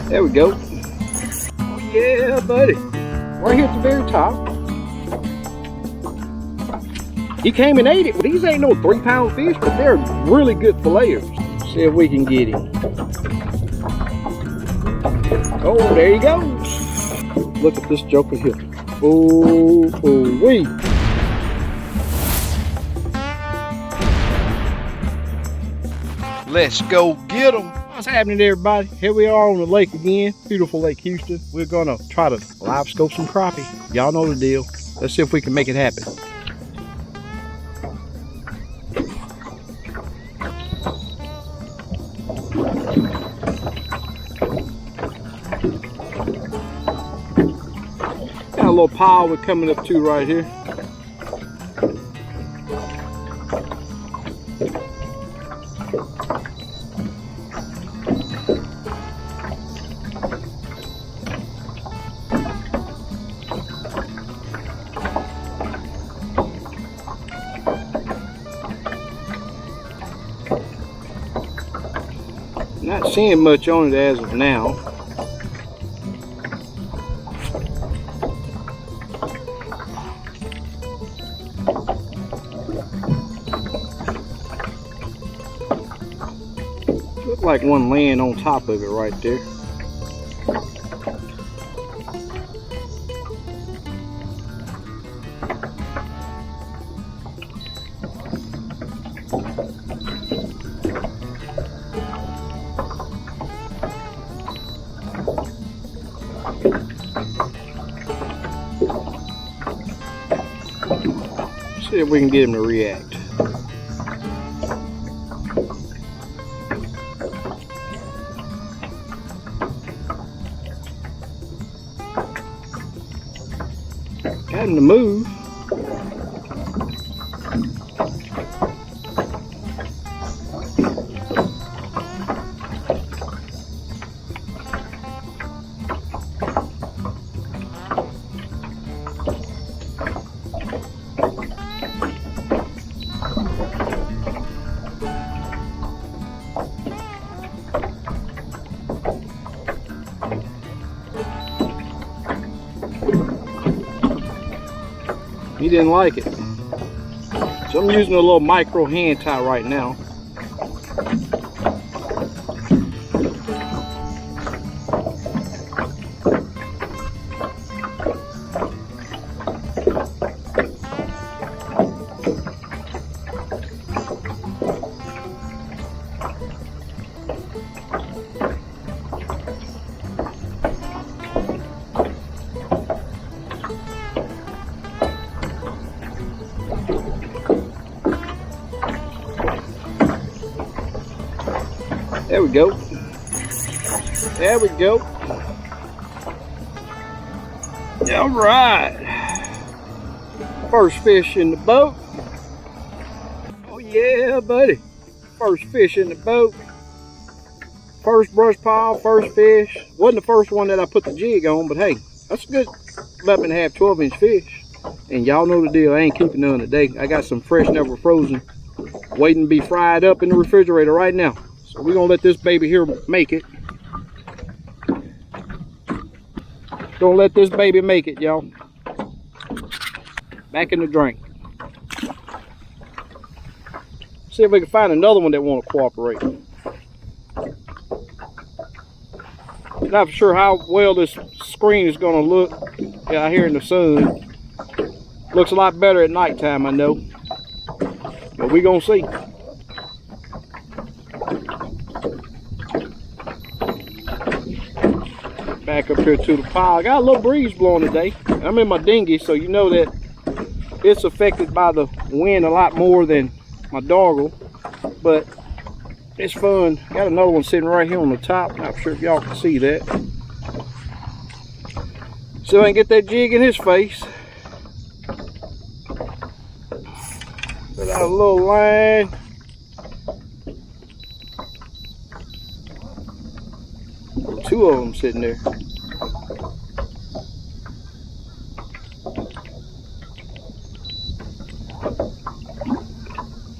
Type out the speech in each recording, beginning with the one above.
There we go. Oh yeah, buddy. Right here at the very top. He came and ate it. These ain't no 3-pound fish, but they're really good filleters. See if we can get him. Oh, there you go. Look at this joker here. Oh, wee. Let's go get them. What's happening, everybody? Here we are on the lake again. Beautiful Lake Houston. We're gonna try to live scope some crappie. Y'all know the deal. Let's see if we can make it happen. Got a little pile we're coming up to right here. Not seeing much on it as of now. Look like one laying on top of it right there. See if we can get him to react. Got him to move. He didn't like it. So I'm using a little micro hand tie right now. There we go. There we go. All right. First fish in the boat. Oh yeah, buddy. First fish in the boat. First brush pile, first fish. Wasn't the first one that I put the jig on, but hey, that's a good 11.5, 12-inch fish. And y'all know the deal. I ain't keeping none today. I got some fresh, never frozen, waiting to be fried up in the refrigerator right now. So we're gonna let this baby here make it. Gonna let this baby make it, y'all. Back in the drink. See if we can find another one that want to cooperate. Not for sure how well this screen is gonna look out here in the sun. Looks a lot better at nighttime, I know. But we gonna see. Back up here to the pile. I got a little breeze blowing today. I'm in my dinghy, so you know that it's affected by the wind a lot more than my doggle, but it's fun. Got another one sitting right here on the top. Not sure if y'all can see that. So I can get that jig in his face. Put out a little line. Two of them sitting there.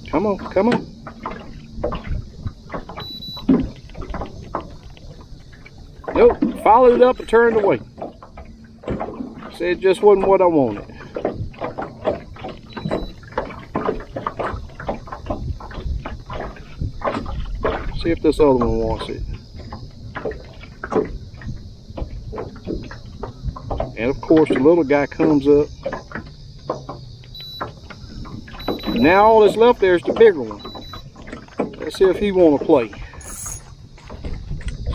Come on, come on. Nope. followed it up and turned away. Said it just wasn't what I wanted. See if this other one wants it. And of course the little guy comes up. Now all that's left there is the bigger one. Let's see if he wants to play.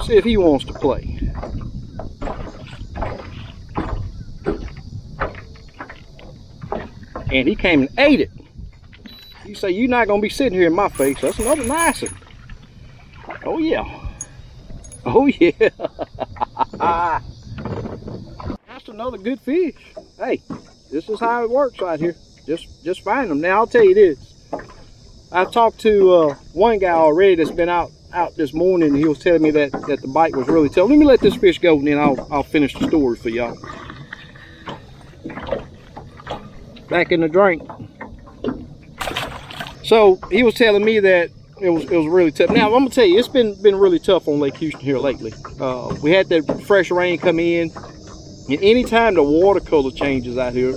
See if he wants to play. And he came and ate it. You say, you're not going to be sitting here in my face. That's another nice one. Oh yeah. Oh yeah. That's another good fish. Hey, this is how it works right here. Just find them. Now I'll tell you this. I talked to one guy already that's been out this morning, and he was telling me that the bite was really tough. Let me let this fish go, and then I'll finish the story for y'all. Back in the drink. So he was telling me that it was really tough. Now I'm gonna tell you, it's been really tough on Lake Houston here lately. We had that fresh rain come in, and anytime the water color changes out here,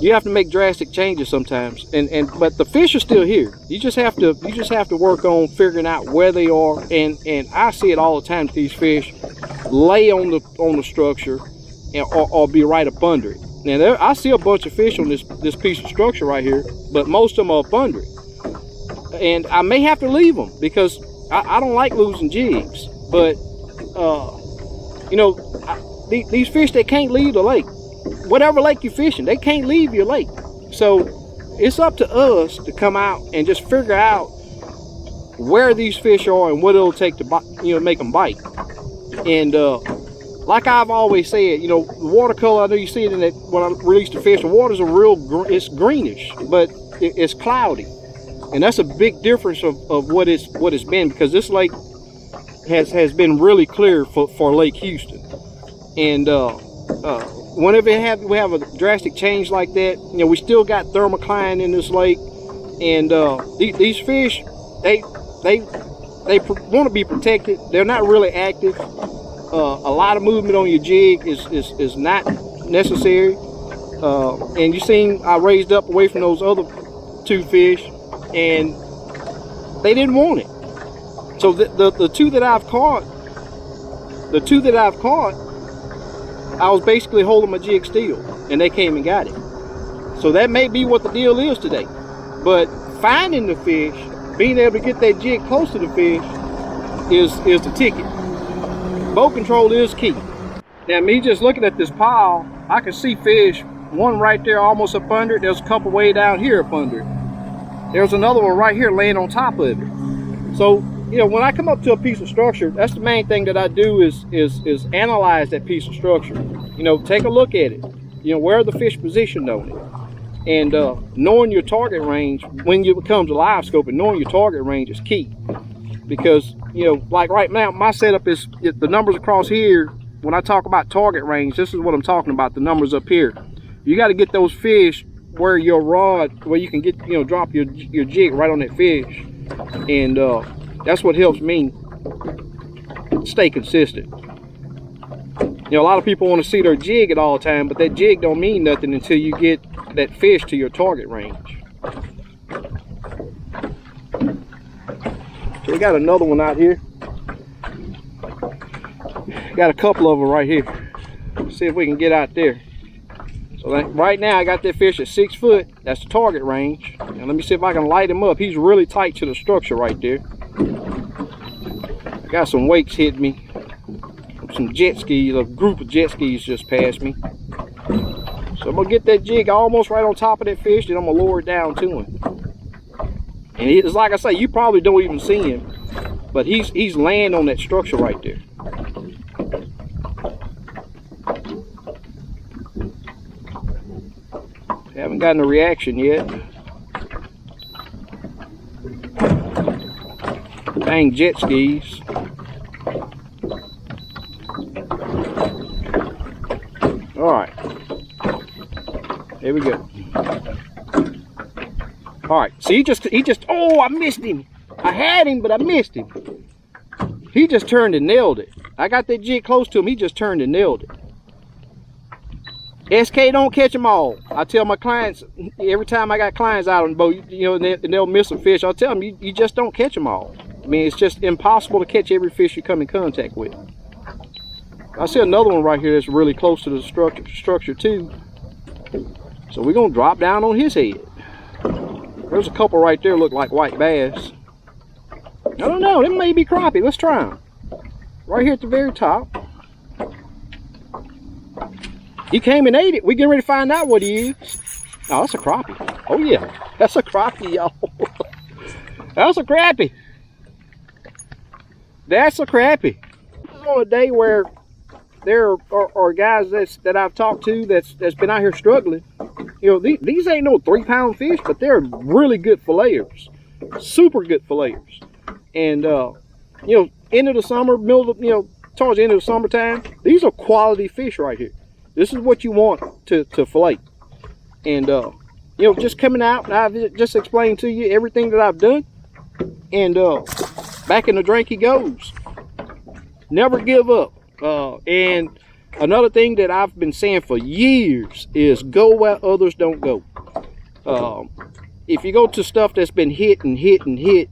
you have to make drastic changes sometimes. But the fish are still here. You just have to work on figuring out where they are. And I see it all the time. These fish lay on the structure, or be right up under it. Now I see a bunch of fish on this piece of structure right here, but most of them are up under it. And I may have to leave them because I don't like losing jigs. But you know, these fish, they can't leave the lake. Whatever lake you're fishing, they can't leave your lake. So it's up to us to come out and just figure out where these fish are and what it'll take to make them bite. And like I've always said, you know, the water color, I know you see it in that when I release the fish, the water's it's greenish, but it's cloudy. And that's a big difference of what it's been, because this lake has been really clear for Lake Houston. And whenever we have a drastic change like that, you know, we still got thermocline in this lake, and these fish, they want to be protected. They're not really active. A lot of movement on your jig is not necessary. And you seen I raised up away from those other two fish, and they didn't want it. So the two that I've caught, I was basically holding my jig still, and they came and got it. So that may be what the deal is today. But finding the fish, being able to get that jig close to the fish, is the ticket. Boat control is key. Now, me just looking at this pile, I can see fish. One right there almost up under it. There's a couple way down here up under it. There's another one right here laying on top of it. So, you know, when I come up to a piece of structure, that's the main thing that I do is analyze that piece of structure. You know, take a look at it. You know, where are the fish positioned on it? And knowing your target range when you come to live scope, and knowing your target range is key. Because, you know, like right now, my setup is the numbers across here. When I talk about target range, this is what I'm talking about, the numbers up here. You got to get those fish where your rod, where you can get, you know, drop your jig right on that fish. And that's what helps me stay consistent. You know, a lot of people want to see their jig at all time, but that jig don't mean nothing until you get that fish to your target range. So we got another one out here. Got a couple of them right here. Let's see if we can get out there. So right now I got that fish at 6 foot. That's the target range. And let me see if I can light him up. He's really tight to the structure right there. I got some wakes hitting me. Some jet skis, a group of jet skis just passed me. So I'm gonna get that jig almost right on top of that fish, then I'm gonna lower it down to him. And it's like I say, you probably don't even see him, but he's laying on that structure right there. Haven't gotten a reaction yet. Dang jet skis. All right, here we go. All right, so he just, oh, I missed him. I had him, but I missed him. He just turned and nailed it. I got that jig close to him. He just turned and nailed it. SK don't catch them all. I tell my clients every time I got clients out on the boat, you know, and they'll miss a fish. I'll tell them you just don't catch them all. I mean, it's just impossible to catch every fish you come in contact with. I see another one right here that's really close to the structure too. So we're gonna drop down on his head. There's a couple right there look like white bass. I don't know, it may be crappie. Let's try them. Right here at the very top. He came and ate it. We getting ready to find out what he is. Oh, that's a crappie. Oh yeah, that's a crappie, y'all. That's a crappie. That's a crappie. On a day where there are guys that I've talked to that's been out here struggling. You know, these ain't no 3-pound fish, but they're really good filleters, super good filleters. And you know, end of the summer, towards the end of the summertime, these are quality fish right here. This is what you want to fillet. And you know, just coming out, and I've just explained to you everything that I've done. And back in the drink he goes. Never give up. And another thing that I've been saying for years is go where others don't go. If you go to stuff that's been hit and hit and hit,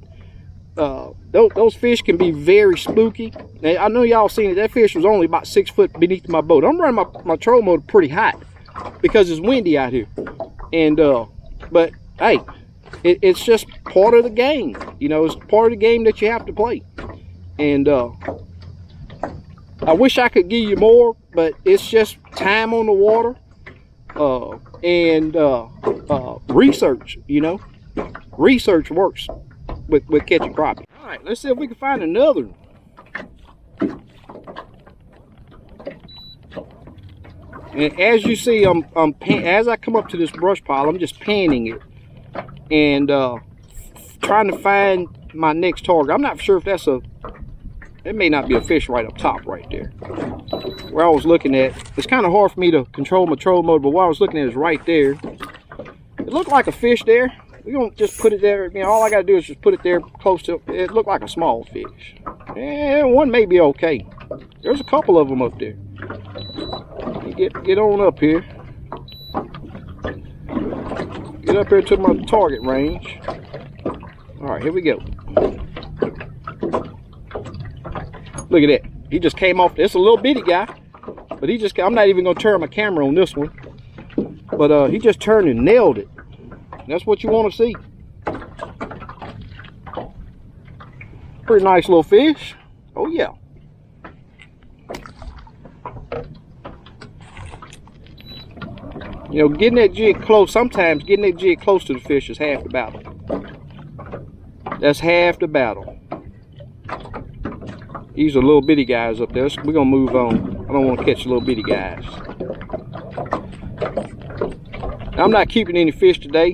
those fish can be very spooky. Now, I know y'all seen it. That fish was only about 6 foot beneath my boat. I'm running my trolling motor pretty hot because it's windy out here. And but hey, it's just part of the game. You know, it's part of the game that you have to play. And I wish I could give you more, but it's just time on the water and research. You know, research works with catching crappie. All right, let's see if we can find another one. And as you see, as I come up to this brush pile, I'm just panning it and trying to find my next target. I'm not sure if that's it may not be a fish right up top right there. Where I was looking at, it's kind of hard for me to control my trolling motor, but what I was looking at is right there. It looked like a fish there. We're going to just put it there. You know, all I got to do is just put it there close to it. It looked like a small fish. And one may be okay. There's a couple of them up there. Get on up here. Get up here to my target range. All right, here we go. Look at that. He just came off. It's a little bitty guy, but he just, I'm not even going to turn my camera on this one. But he just turned and nailed it. That's what you want to see. Pretty nice little fish. Oh yeah. You know, getting that jig close, sometimes getting that jig close to the fish is half the battle. That's half the battle. These are little bitty guys up there. We're gonna move on. I don't want to catch little bitty guys. I'm not keeping any fish today.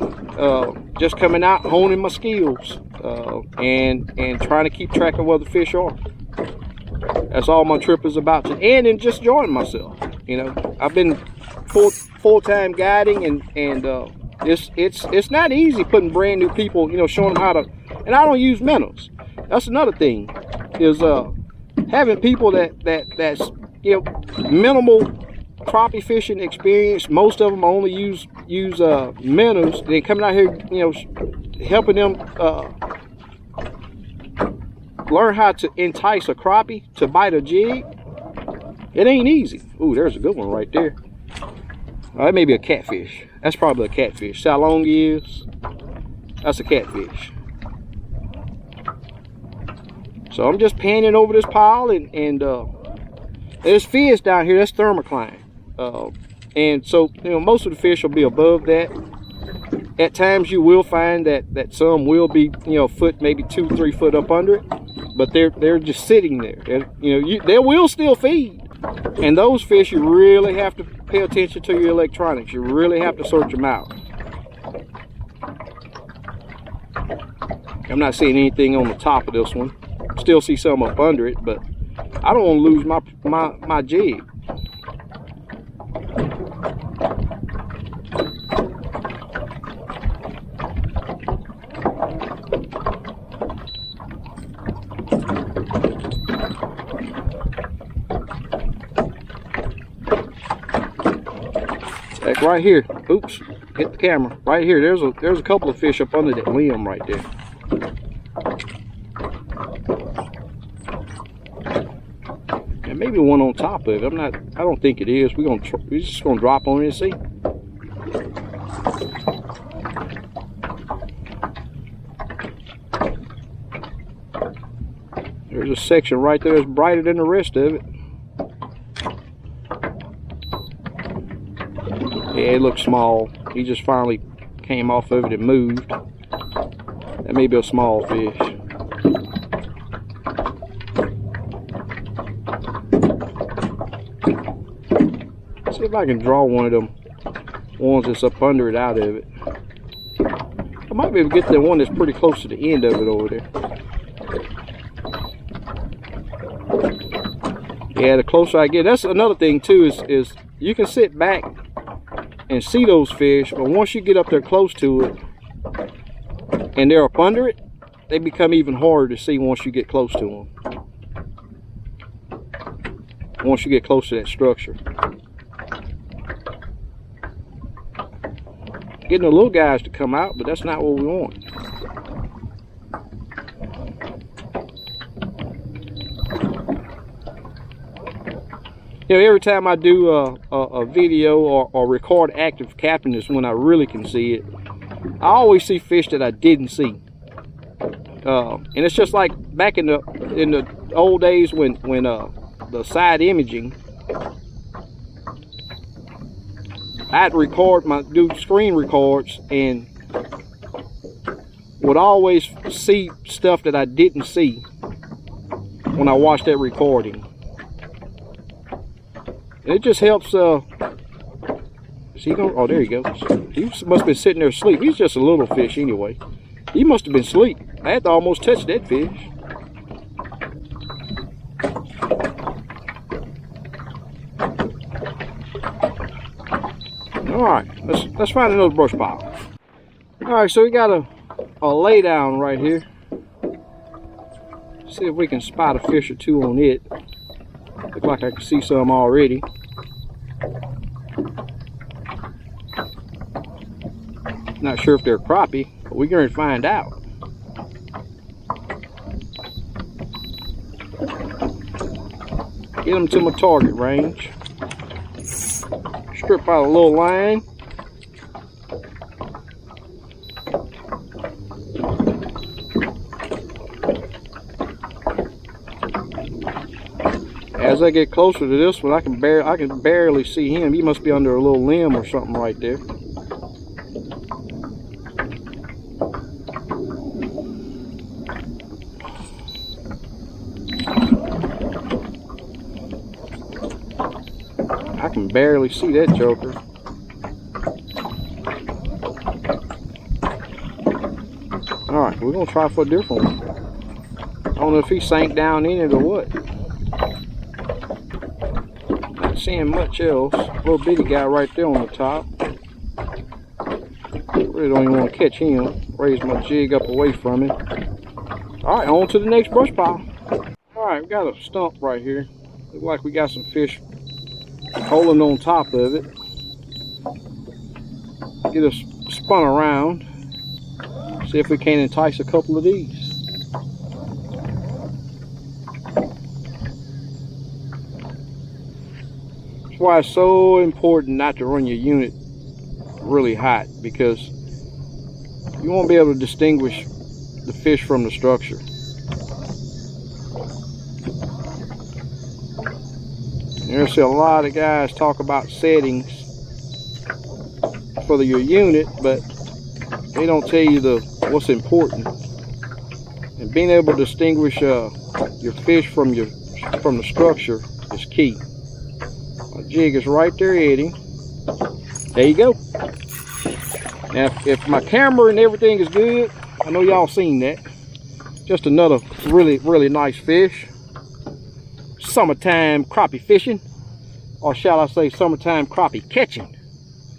Just coming out, honing my skills, and trying to keep track of where the fish are. That's all my trip is about, and then just enjoying myself. You know, I've been full-time guiding, and it's not easy putting brand new people, you know, showing them how to. And I don't use minnows. That's another thing, is having people that's you know, minimal crappie fishing experience. Most of them only use minnows. Then coming out here, you know, helping them learn how to entice a crappie to bite a jig. It ain't easy. Ooh, there's a good one right there. That may be a catfish. That's probably a catfish. See how long he is? That's a catfish. So I'm just panning over this pile, and there's fish down here. That's thermocline. And so, you know, most of the fish will be above that. At times you will find that some will be, you know, foot, maybe 2-3 foot up under it, but they're just sitting there. You know, they will still feed. And those fish, you really have to pay attention to your electronics. You really have to search them out. I'm not seeing anything on the top of this one. Still see some up under it, but I don't want to lose my jig. Look right here. Oops, hit the camera. Right here, there's a couple of fish up under that limb right there. And maybe one on top of it. I don't think it is. We're just gonna drop on it and see. There's a section right there that's brighter than the rest of it. Yeah, it looks small. He just finally came off of it and moved. That may be a small fish. See if I can draw one of them ones that's up under it out of it. I might be able to get the one that's pretty close to the end of it over there. Yeah, the closer I get, that's another thing too, is you can sit back and see those fish, but once you get up there close to it and they're up under it, they become even harder to see once you get close to them. Once you get close to that structure. Getting the little guys to come out, but that's not what we want. You know, every time I do a video or record active capping is when I really can see it. I always see fish that I didn't see, and it's just like back in the old days when the side imaging, I'd do screen records and would always see stuff that I didn't see when I watched that recording. It just helps. Is he going? Oh, there he goes. He must have been sitting there asleep. He's just a little fish anyway. He must have been asleep. I had to almost touch that fish. All right, let's find another brush pile. All right, so we got a lay down right here. See if we can spot a fish or two on it. Look like I can see some already. Not sure if they're crappie, but we're going to find out. Get them to my target range. Strip out a little line. As I get closer to this one, I can barely see him. He must be under a little limb or something right there. I can barely see that joker. All right, we're gonna try for a different one. I don't know if he sank down in it or what. Not seeing much else. Little bitty guy right there on the top. Really don't even want to catch him. Raise my jig up away from him. All right, on to the next brush pile. All right, we got a stump right here. Look like we got some fish holding on top of it. Get us spun around. See if we can entice a couple of these. That's why it's so important not to run your unit really hot, because you won't be able to distinguish the fish from the structure. There's a lot of guys talk about settings for your unit, but they don't tell you what's important. And being able to distinguish your fish from the structure is key. My jig is right there at him. There you go. Now, if my camera and everything is good, I know y'all seen that. Just another really nice fish. Summertime crappie fishing, or shall I say summertime crappie catching.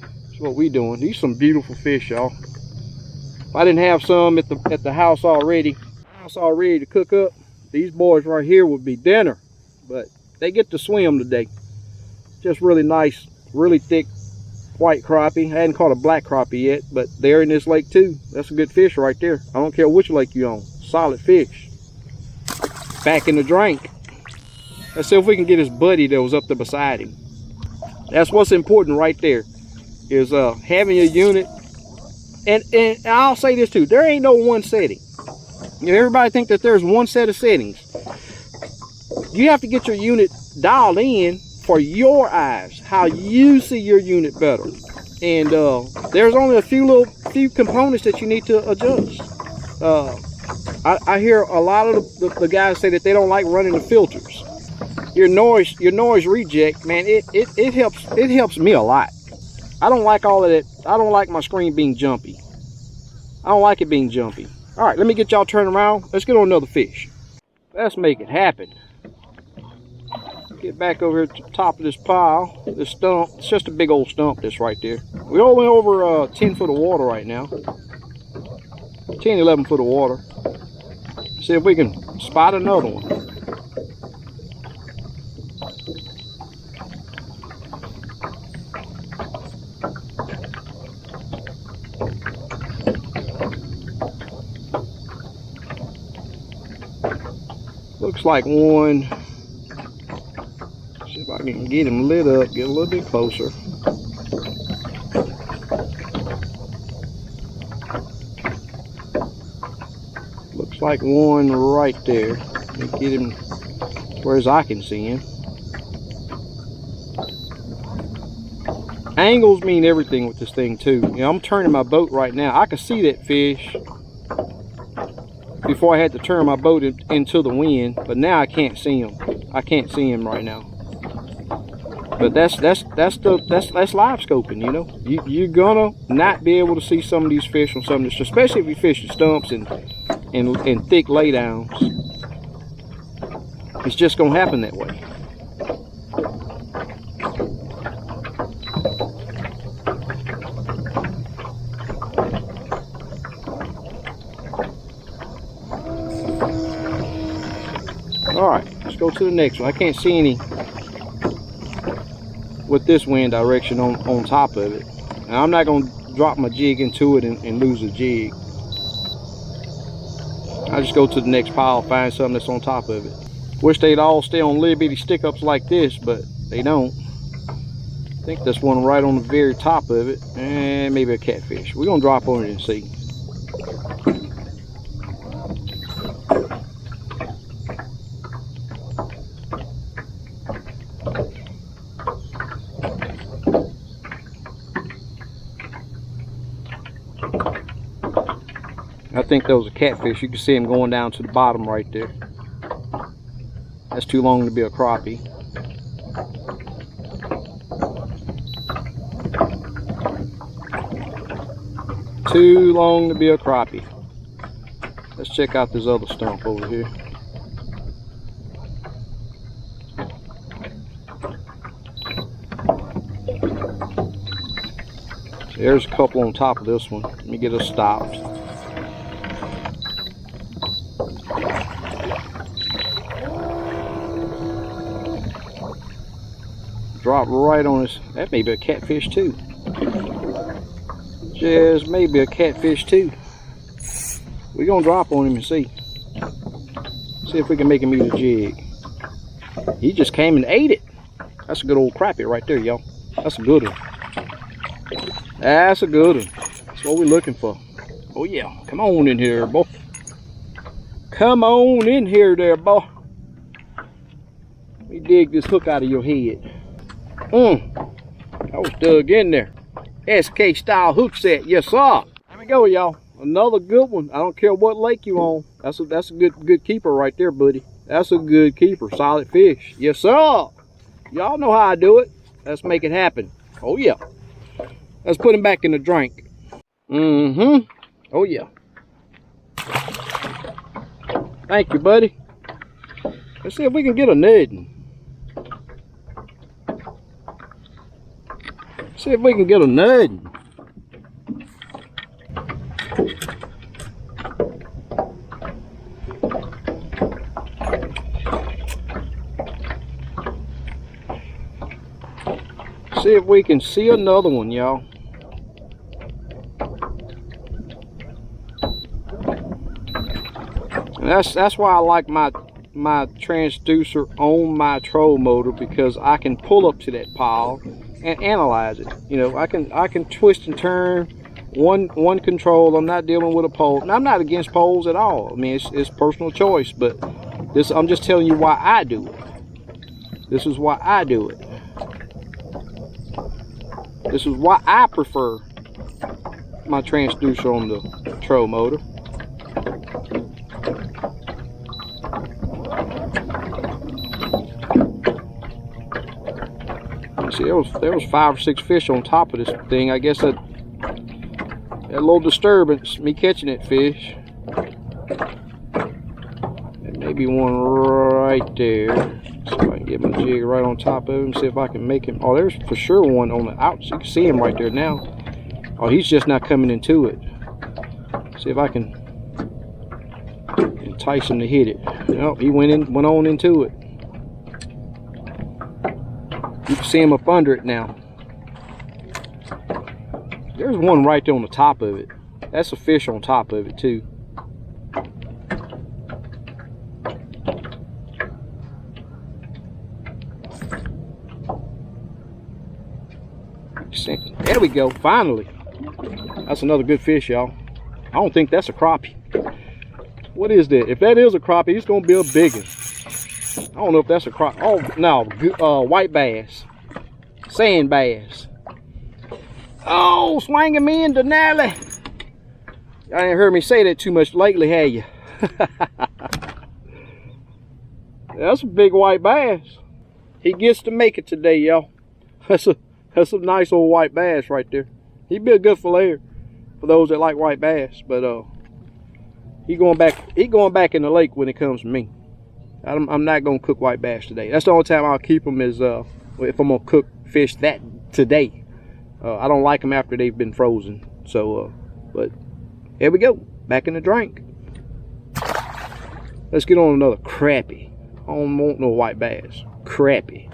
That's what we doing. These some beautiful fish, y'all. If I didn't have some at the house already to cook up, these boys right here would be dinner. But they get to swim today. Just really nice, really thick white crappie. I hadn't caught a black crappie yet, but they're in this lake too. That's a good fish right there. I don't care which lake you're on. Solid fish. Back in the drink. Let's see if we can get his buddy that was up there beside him. That's what's important right there, is having a unit. And I'll say this too, there ain't no one setting. You know, everybody think that there's one set of settings. You have to get your unit dialed in for your eyes, how you see your unit better. And there's only a few components that you need to adjust. I hear a lot of the guys say that they don't like running the filters. Your noise reject, man, it helps me a lot. I don't like all of that. I don't like my screen being jumpy. I don't like it being jumpy. All right, let me get y'all turned around. Let's get on another fish. Let's make it happen. Get back over here to the top of this pile, this stump. It's just a big old stump, this right there. We're only over 10 foot of water right now. 10, 11 foot of water. See if we can spot another one. Looks like one. See if I can get him lit up, get a little bit closer. Looks like one right there. Let me get him where as I can see him. Angles mean everything with this thing too. You know, I'm turning my boat right now. I can see that fish before I had to turn my boat into the wind, but now I can't see him. I can't see him right now. But that's live scoping, you know. You're gonna not be able to see some of these fish on some of this, especially if you fish in stumps and thick laydowns. It's just gonna happen that way. All right, let's go to the next one. I can't see any with this wind direction on top of it. Now, I'm not going to drop my jig into it and lose the jig. I just go to the next pile, find something that's on top of it. Wish they'd all stay on little bitty stick ups like this, but they don't. I think there's one right on the very top of it, and maybe a catfish. We're going to drop on it and see. I think that was a catfish. You can see him going down to the bottom right there. That's too long to be a crappie. Too long to be a crappie. Let's check out this other stump over here. There's a couple on top of this one. Let me get us stopped. Drop right on us. That may be a catfish too. Just maybe a catfish too. We're gonna drop on him and see. See if we can make him eat a jig. He just came and ate it. That's a good old crappie right there, y'all. That's a good one. That's a good one. That's what we're looking for. Oh yeah, come on in here, boy. Come on in here there, boy. Let me dig this hook out of your head. I was dug in there. SK style hook set, yes sir. There we go, y'all. Another good one. I don't care what lake you on. That's a good keeper right there, buddy. That's a good keeper. Solid fish. Yes sir. Y'all know how I do it. Let's make it happen. Oh yeah. Let's put him back in the drink. Oh yeah. Thank you, buddy. Let's see if we can get a nudding. See if we can get a nudding. See if we can see another one, y'all. And that's why I like my transducer on my trolling motor, because I can pull up to that pile and analyze it. You know, I can twist and turn one control. I'm not dealing with a pole. And I'm not against poles at all. I mean, it's personal choice, but I'm just telling you why I do it. This is why I do it. This is why I prefer my transducer on the troll motor. See, there was 5 or 6 fish on top of this thing. I guess that a little disturbance, me catching that fish. And maybe one right there. See if I can get my jig right on top of him. See if I can make him. Oh, there's for sure one on the outside. You can see him right there now. Oh, he's just not coming into it. See if I can entice him to hit it. Nope, he went on into it. You can see him up under it now. There's one right there on the top of it. That's a fish on top of it too. There we go, finally. That's another good fish, y'all. I don't think that's a crappie. What is that? If that is a crappie, it's gonna be a big one. I don't know if that's a crappie. Oh no, white bass, sand bass. Oh, swinging me into Nally. I ain't heard me say that too much lately, have you? That's a big white bass. He gets to make it today, y'all. That's a nice old white bass right there. He'd be a good filleter for those that like white bass, but he going back in the lake when it comes to me. I'm not gonna cook white bass today. That's the only time I'll keep them is if I'm gonna cook fish today. I don't like them after they've been frozen. So, but here we go, back in the drink. Let's get on another crappie. I don't want no white bass. Crappie.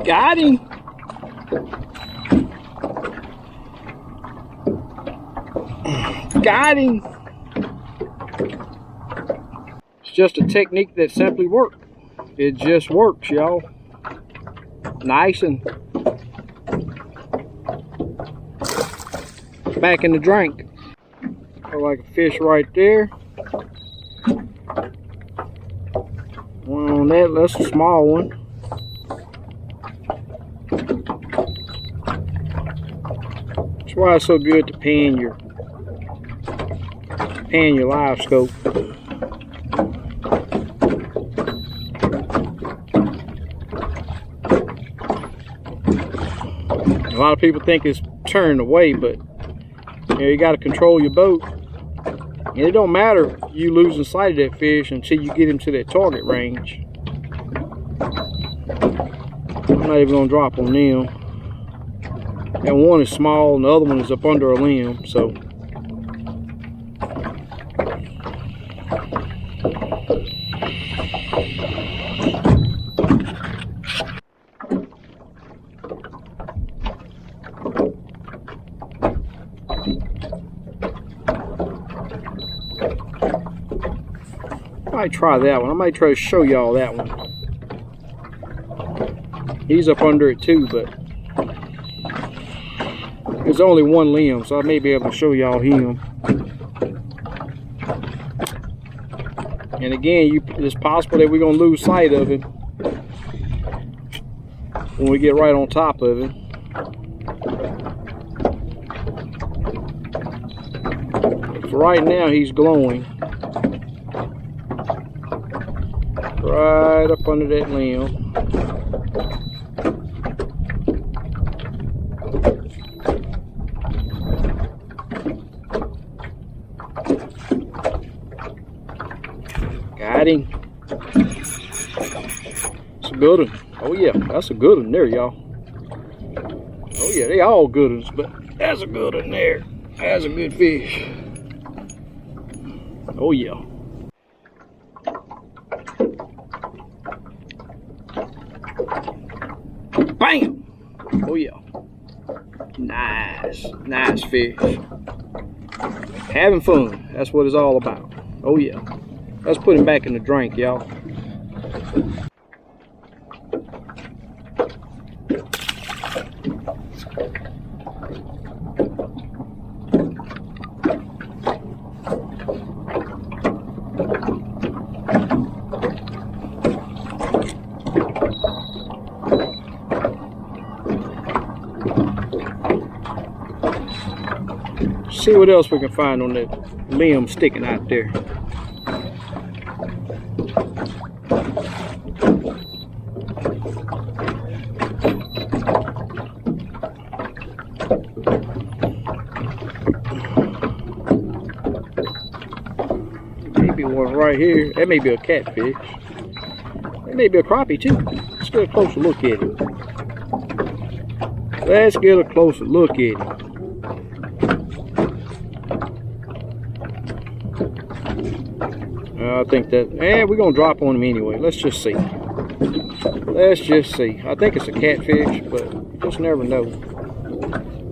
Got him. Got him. It's just a technique that simply works. It just works, y'all. Nice and back in the drink. I like a fish right there. One on that, that's a small one. That's why it's so good to pan your Livescope. A lot of people think it's turned away, but you know, you got to control your boat. And it don't matter you losing sight of that fish until you get him to that target range. I'm not even gonna drop on them. That one is small and the other one is up under a limb, so. I might try that one. I might try to show y'all that one. He's up under it too, but there's only one limb, so I may be able to show y'all him. And again, it's possible that we're gonna lose sight of him when we get right on top of him. But for right now, he's glowing. Right up under that limb. Got him. It's a good one. Oh yeah, that's a good one there, y'all. Oh yeah, they all good ones, but that's a good one there. That's a good fish. Oh yeah. Bam! Oh yeah. Nice. Nice fish. Having fun. That's what it's all about. Oh yeah. Let's put him back in the drink, y'all. See what else we can find on that limb sticking out there. Maybe one right here. That may be a catfish. That may be a crappie too. Let's get a closer look at it. Let's get a closer look at it. I think that, we're gonna drop on him anyway. Let's just see. Let's just see. I think it's a catfish, but you just never know.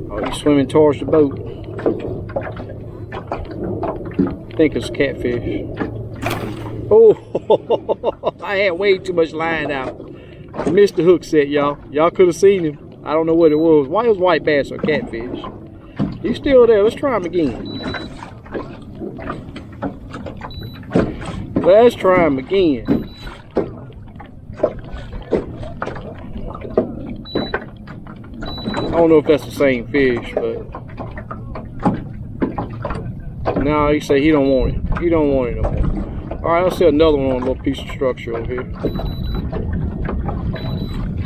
Oh, he's swimming towards the boat. I think it's a catfish. Oh, I had way too much line out. I missed the hook set, y'all. Y'all could have seen him. I don't know what it was. Why was white bass or catfish? He's still there. Let's try him again. Let's try him again. I don't know if that's the same fish, but no, he said he don't want it. He don't want it no more. All right, I see another one on a little piece of structure over here.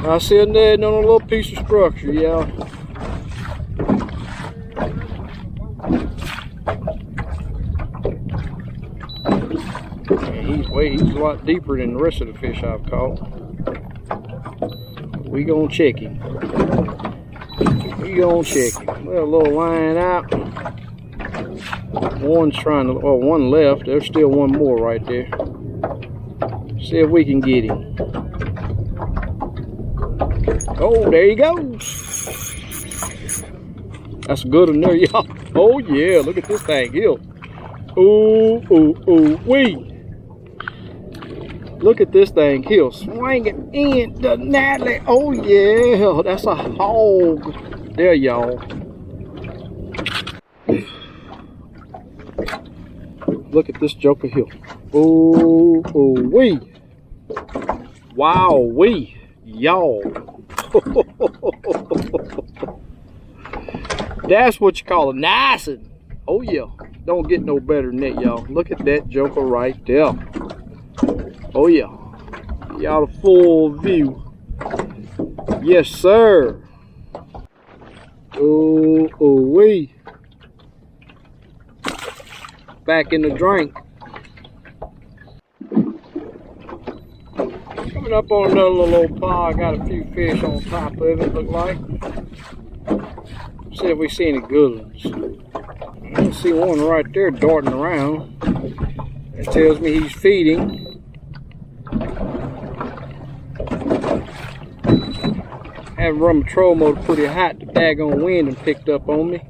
I see another on a little piece of structure, yeah. He's a lot deeper than the rest of the fish I've caught. We gonna check him. We gonna check him. Well, a little line out. One's trying to, oh, one left. There's still one more right there. See if we can get him. Oh, there he goes. That's a good one there, y'all. Oh yeah, look at this thing here. Ooh, ooh, ooh, wee. Look at this thing here, swinging in the Natalie. Oh yeah, that's a hog. There, y'all. Look at this joker here. Ooh, ooh, wee. Wow, wee, y'all. That's what you call a nice one. Oh yeah, don't get no better than that, y'all. Look at that joker right there. Oh yeah, y'all a full view. Yes sir. Oh, oh wee. back in the drink. Coming up on another little pond. Got a few fish on top of it, look like. See if we see any good ones. I see one right there darting around. It tells me he's feeding. Having run my troll motor pretty hot, the daggone wind and picked up on me.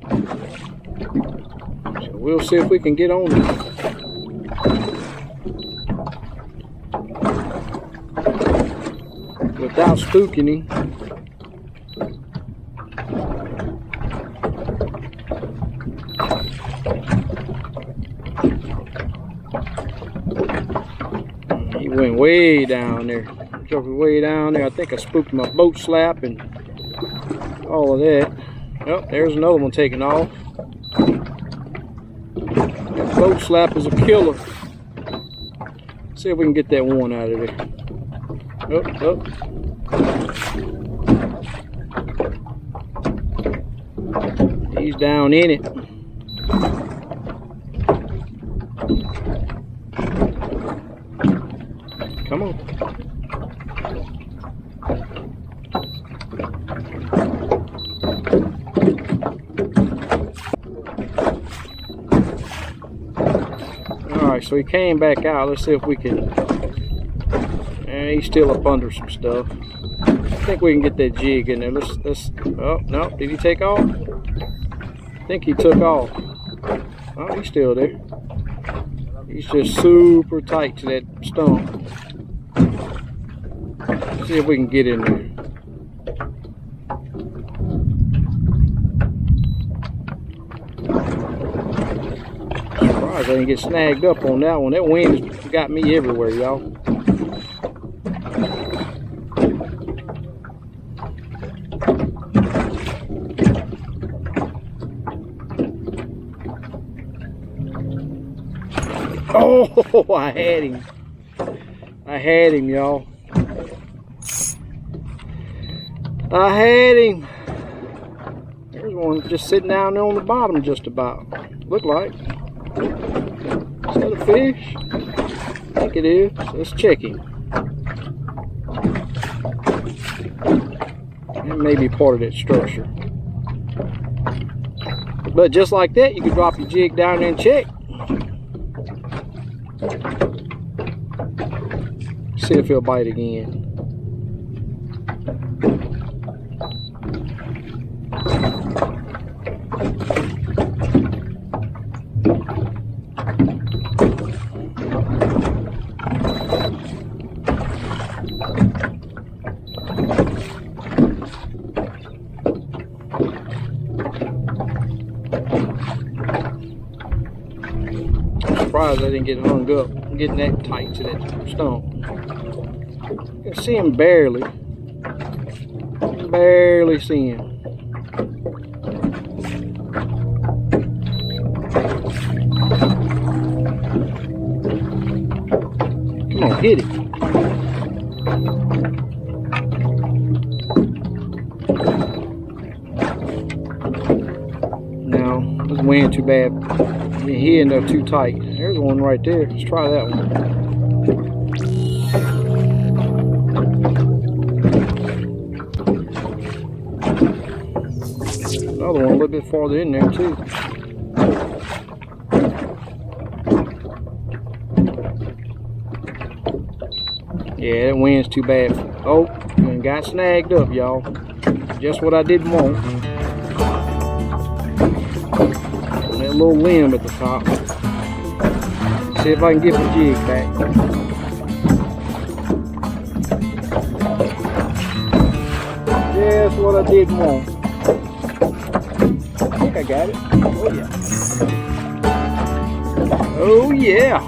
So we'll see if we can get on this. Without spooking him. He went way down there. Way down there. I think I spooked my boat slap and all of that. Oh, there's another one taking off. That boat slap is a killer. Let's see if we can get that one out of there. Oh. He's down in it. Come on. Alright, so he came back out. Let's see if we can. He's still up under some stuff. I think we can get that jig in there. Let's. Oh no! Did he take off? I think he took off. Oh, he's still there. He's just super tight to that stump. Let's see if we can get in there. Surprised I didn't get snagged up on that one. That wind has got me everywhere, y'all. Oh, I had him. I had him, y'all. I had him. There's one just sitting down there on the bottom just about. Look like. Is that a fish? I think it is. Let's check him. It may be part of that structure. But just like that, you can drop your jig down there and check. See if he'll bite again. I'm surprised I didn't get hung up getting that tight to that stump. You can see him barely. Barely see him. Come on, hit it. No, this wind too bad. He ended up too tight. There's one right there. Let's try that one. Another one a little bit farther in there too. Yeah, that wind's too bad. Oh, and got snagged up, y'all. Just what I didn't want. And that little limb at the top. See if I can get the jig back. Just what I didn't want. I think I got it. Oh yeah. Oh yeah.